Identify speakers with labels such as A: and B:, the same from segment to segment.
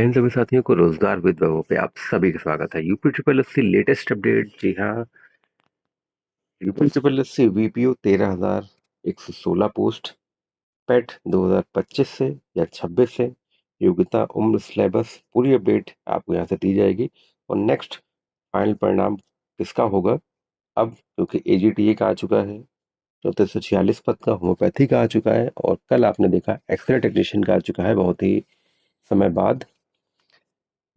A: इन सभी साथियों को रोजगार विद वैभव पे आप सभी का स्वागत है। UP triple S C latest update. जी हाँ, UP triple S C VPO 13,116 post, PET 2025 से या 26 से, योग्यता उम्र सिलेबस पूरी अपडेट आपको यहाँ से दी जाएगी। और नेक्स्ट फाइनल परिणाम किसका होगा अब, क्योंकि एजीटीए का आ चुका है, 3446 पद का होम्योपैथी का आ चुका है, और कल आपने देखा एक्सरे टेक्नीशियन का आ चुका है बहुत ही समय बाद।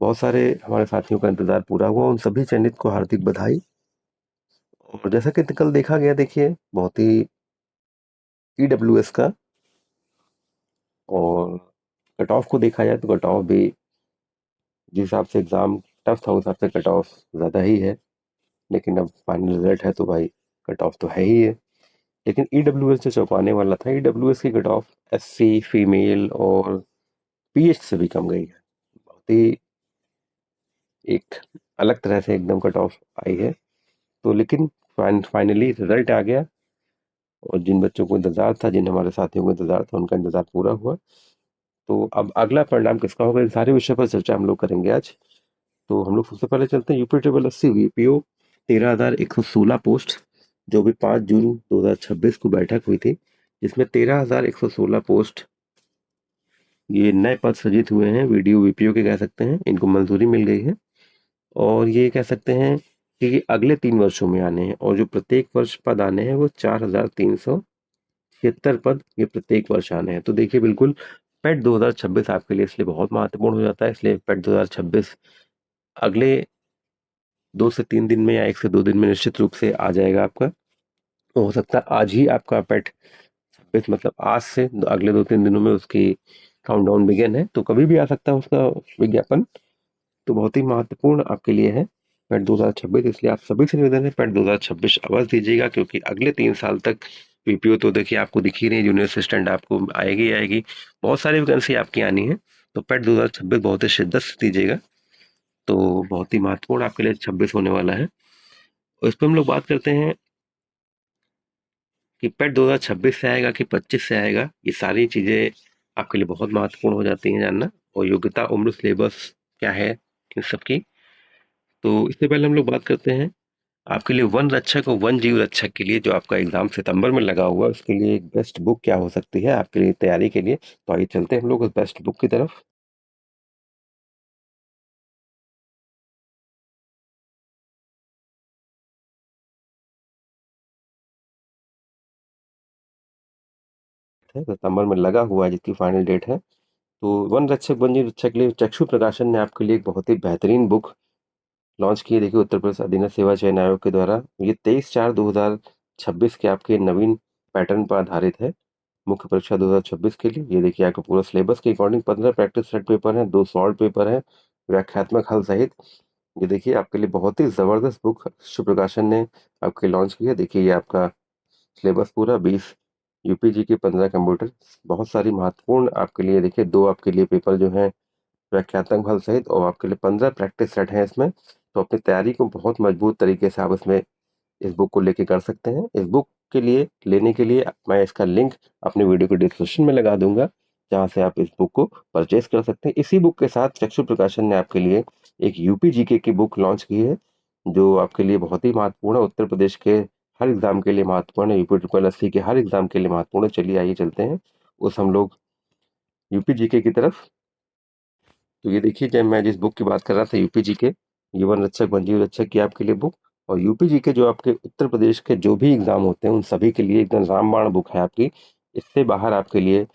A: बहुत सारे हमारे साथियों का इंतजार पूरा हुआ, उन सभी चयनित को हार्दिक बधाई। और जैसा कि कल देखा गया, देखिए बहुत ही ईडब्ल्यूएस का, और कट ऑफ को देखा जाए तो कट ऑफ भी जिस हिसाब से एग्जाम टफ था उस हिसाब से कट ऑफ ज़्यादा ही है। लेकिन अब फाइनल रिजल्ट है तो भाई कट ऑफ तो है ही है। लेकिन ईडब्ल्यूएस जो चौंकाने वाला था, ईडब्ल्यूएस की कट ऑफ एससी, फीमेल और पीएच से भी कम गई है। बहुत ही एक अलग तरह से एकदम कट ऑफ आई है। तो लेकिन फाइनली रिजल्ट आ गया, और जिन बच्चों को इंतजार था, जिन हमारे साथियों को इंतजार था, उनका इंतजार पूरा हुआ। तो अब अगला परिणाम किसका होगा, इन सारे विषय पर चर्चा हम लोग करेंगे आज। तो हम लोग सबसे पहले चलते हैं UP triple S C VPO 13,116 post, जो भी 5 जून 2026 को बैठक हुई थी, जिसमें 13,116 पोस्ट ये नए पद सृजित हुए हैं। वीडियो वीपीओ के कह सकते हैं, इनको मंजूरी मिल गई है। और ये कह सकते हैं कि ये अगले 3 वर्षों में आने हैं, और जो प्रत्येक वर्ष पद आने हैं वो 4,376 पद ये प्रत्येक वर्ष आने हैं। तो देखिए बिल्कुल पेट 2026 आपके लिए इसलिए बहुत महत्वपूर्ण हो जाता है, इसलिए पेट 2026 अगले 2 से 3 दिन में या 1 से 2 दिन में निश्चित रूप से आ जाएगा आपका। हो सकता है आज ही आपका पेट 26, मतलब आज से अगले 2-3 दिनों में उसकी काउंटडाउन बिगेन है, तो कभी भी आ सकता है उसका विज्ञापन। तो बहुत ही महत्वपूर्ण आपके लिए है पेट 2026, इसलिए आप सभी से निवेदन है पेट 2026 अवश्य दीजिएगा, क्योंकि अगले 3 साल तक पीपीओ तो देखिए आपको दिख ही रही, जूनियर असिस्टेंट आपको आएगी आएगी, बहुत सारी वैकेंसी आपकी आनी है। तो पेट 2026 बहुत ही शिद्दत से दीजिएगा। तो बहुत ही महत्वपूर्ण आपके लिए 26 होने वाला है। और इस पर हम लोग बात करते हैं कि पेट 2026 से आएगा कि 25 से आएगा, ये सारी चीजें आपके लिए बहुत महत्वपूर्ण हो जाती हैं जानना। और योग्यता उम्र सिलेबस क्या है इन सबकी। तो इससे पहले हम लोग बात करते हैं आपके लिए वन रक्षक और वन जीव रक्षक के लिए, जो आपका एग्जाम सितंबर में लगा हुआ है, उसके लिए एक बेस्ट बुक क्या हो सकती है आपके लिए तैयारी के लिए। तो आइए चलते हैं हम लोग उस बेस्ट बुक की तरफ। सितंबर में लगा हुआ है, जिसकी फाइनल डेट है। तो वन रक्षक वन जीव रक्षक के लिए चक्षु प्रकाशन ने आपके लिए एक बहुत ही बेहतरीन बुक लॉन्च की है। देखिए उत्तर प्रदेश अधीनस्थ सेवा चयन आयोग के द्वारा ये 23/4/2026 के आपके नवीन पैटर्न पर आधारित है। मुख्य परीक्षा 2026 के लिए ये देखिए आपका पूरा सिलेबस के अकॉर्डिंग 15 प्रैक्टिस सेट पेपर हैं, 2 शॉर्ट पेपर हैं, व्याख्यात्मक हल सहित। ये देखिए आपके लिए बहुत ही जबरदस्त बुक शिव प्रकाशन ने आपके लॉन्च की है। देखिए ये आपका सिलेबस पूरा 20 यूपीजी के 15 कंप्यूटर, बहुत सारी महत्वपूर्ण आपके लिए, देखिए 2 आपके लिए पेपर जो हैं व्याख्यात्मक हल सहित, और आपके लिए 15 प्रैक्टिस सेट हैं इसमें। तो अपनी तैयारी को बहुत मजबूत तरीके से आप इसमें इस बुक को लेके कर सकते हैं। इस बुक के लिए लेने के लिए मैं इसका लिंक अपनी वीडियो के डिस्क्रिप्शन में लगा दूंगा, जहां से आप इस बुक को परचेज कर सकते हैं। इसी बुक के साथ चक्षु प्रकाशन ने आपके लिए एक यूपी जीके की बुक लॉन्च की है, जो आपके लिए बहुत ही महत्वपूर्ण है। उत्तर प्रदेश के हर एग्जाम के लिए महत्वपूर्ण है, यूपी ट्रिपल एस सी के हर एग्जाम के लिए महत्वपूर्ण है। चलिए आइए चलते हैं उस हम लोग यूपी जीके की तरफ। तो ये देखिए, जब मैं जिस बुक की बात कर रहा था यूपी जी के, जीवन रक्षक वन जीव रक्षक की आपके लिए बुक, और यूपी जी के जो आपके उत्तर प्रदेश के जो भी एग्जाम होते हैं उन सभी के लिए एकदम रामबाण बुक है आपकी। इससे बाहर आपके लिए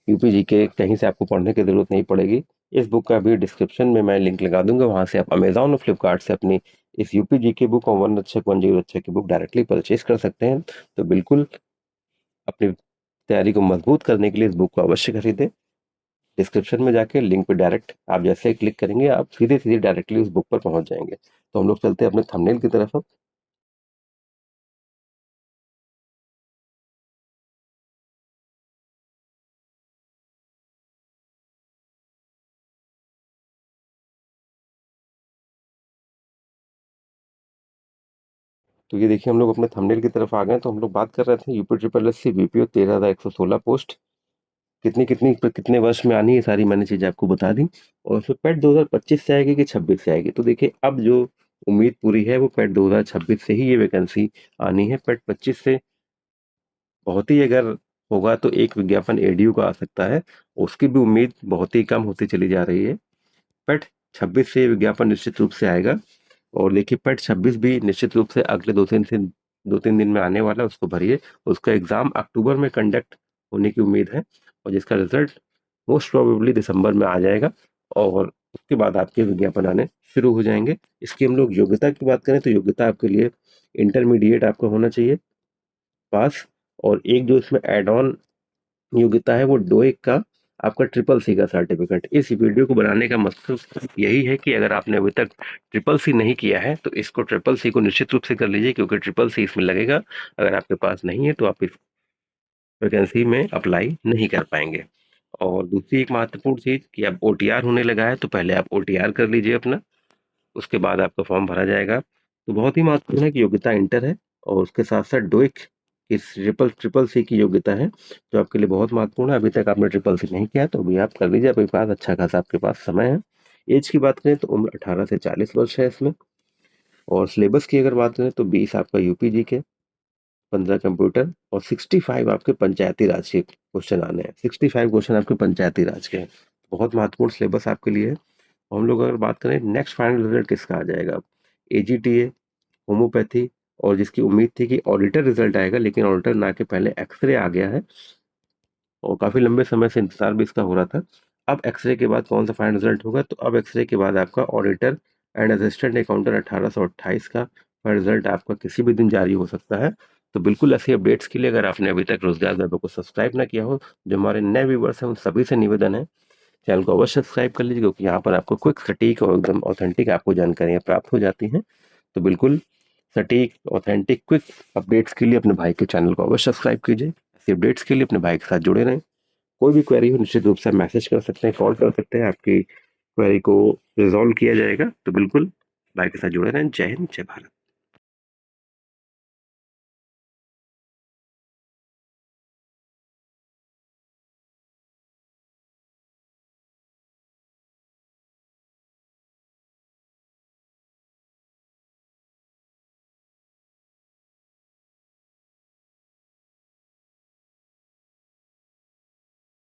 A: यूपी जी के कहीं से आपको पढ़ने की जरूरत नहीं पड़ेगी। इस बुक का भी डिस्क्रिप्शन में मैं लिंक लगा दूंगा, वहां से आप अमेजोन और फ्लिपकार्ट से अपनी इस यूपी जी के बुक और वन रक्षक वन जीव रक्षक की बुक डायरेक्टली परचेज कर सकते हैं। तो बिल्कुल अपनी तैयारी को मजबूत करने के लिए इस बुक को अवश्य खरीदें। डिस्क्रिप्शन में जाके लिंक पे डायरेक्ट आप जैसे ही क्लिक करेंगे, आप सीधे सीधे डायरेक्टली उस बुक पर पहुंच जाएंगे। तो हम लोग चलते हैं अपने थंबनेल की तरफ अब। तो ये देखिए हम लोग अपने थंबनेल की तरफ आ गए। तो हम लोग बात कर रहे थे UP triple S C BPO 13,116 post, कितने वर्ष में आनी है, सारी मैंने चीजें आपको बता दी। और फिर पेट 2025 से आएगी कि 26 से आएगी, तो देखिए अब जो उम्मीद पूरी है वो पेट 2026 से ही ये वैकेंसी आनी है। पेट 25 से बहुत ही अगर होगा तो एक विज्ञापन एडीयू का आ सकता है, उसकी भी उम्मीद बहुत ही कम होती चली जा रही है। पेट 26 से ये विज्ञापन निश्चित रूप से आएगा। और देखिए पेट 26 भी निश्चित रूप से अगले 2-3 दिन में आने वाला है, उसको भरिए। उसका एग्जाम अक्टूबर में कंडक्ट होने की उम्मीद है, और जिसका रिजल्ट मोस्ट प्रोबेबली दिसंबर में आ जाएगा। और उसके बाद आपके विज्ञापन आने शुरू हो जाएंगे। इसकी हम लोग योग्यता की बात करें तो योग्यता आपके लिए इंटरमीडिएट आपका होना चाहिए पास। और एक जो इसमें एड ऑन योग्यता है वो डोइक का आपका ट्रिपल सी का सर्टिफिकेट। इस वीडियो को बनाने का मकसद यही है कि अगर आपने अभी तक ट्रिपल सी नहीं किया है तो इसको ट्रिपल सी को निश्चित रूप से कर लीजिए, क्योंकि ट्रिपल सी इसमें लगेगा। अगर आपके पास नहीं है तो आप इस वैकेंसी में अप्लाई नहीं कर पाएंगे। और दूसरी एक महत्वपूर्ण चीज कि अब ओटीआर होने लगा है, तो पहले आप ओटीआर कर लीजिए अपना, उसके बाद आपका फॉर्म भरा जाएगा। तो बहुत ही महत्वपूर्ण है कि योग्यता इंटर है, और उसके साथ साथ डोइक इस ट्रिपल ट्रिपल सी की योग्यता है, जो आपके लिए बहुत महत्वपूर्ण है। अभी तक आपने ट्रिपल सी नहीं किया तो अभी आप कर लीजिए, आपके पास अच्छा खासा आपके पास समय है। एज की बात करें तो उम्र 18 से 40 वर्ष है इसमें। और सिलेबस की अगर बात करें तो 20 आपका यूपीजी के, 15 कंप्यूटर और 65 आपके पंचायती राज के क्वेश्चन आने हैं। 65 क्वेश्चन आपके पंचायती राज के हैं। बहुत महत्वपूर्ण सिलेबस आपके लिए है। हम लोग अगर बात करें नेक्स्ट फाइनल रिजल्ट किसका आ जाएगा, एजीटीए, होम्योपैथी, और जिसकी उम्मीद थी कि ऑडिटर रिजल्ट आएगा, लेकिन ऑडिटर ना के पहले एक्सरे आ गया है, और काफी लंबे समय से इंतजार भी इसका हो रहा था। अब एक्सरे के बाद कौन सा फाइनल रिजल्ट होगा, तो अब एक्सरे के बाद आपका ऑडिटर एंड असिस्टेंट अकाउंटेंट 1828 का फाइनल रिजल्ट आपका किसी भी दिन जारी हो सकता है। तो बिल्कुल ऐसी अपडेट्स के लिए अगर आपने अभी तक रोजगार वेब को सब्सक्राइब ना किया हो, जो हमारे नए व्यूवर्स हैं उन सभी से निवेदन है, चैनल को अवश्य सब्सक्राइब कर लीजिए, क्योंकि यहाँ पर आपको क्विक, सटीक और एकदम ऑथेंटिक आपको जानकारियाँ प्राप्त हो जाती हैं। तो बिल्कुल सटीक, ऑथेंटिक, क्विक अपडेट्स के लिए अपने भाई के चैनल को अवश्य सब्सक्राइब कीजिए। ऐसी अपडेट्स के लिए अपने भाई के साथ जुड़े रहें। कोई भी क्वेरी हो निश्चित रूप से मैसेज कर सकते हैं, कॉल कर सकते हैं, आपकी क्वेरी को रिजॉल्व किया जाएगा। तो बिल्कुल भाई के साथ जुड़े रहें। जय हिंद, जय भारत।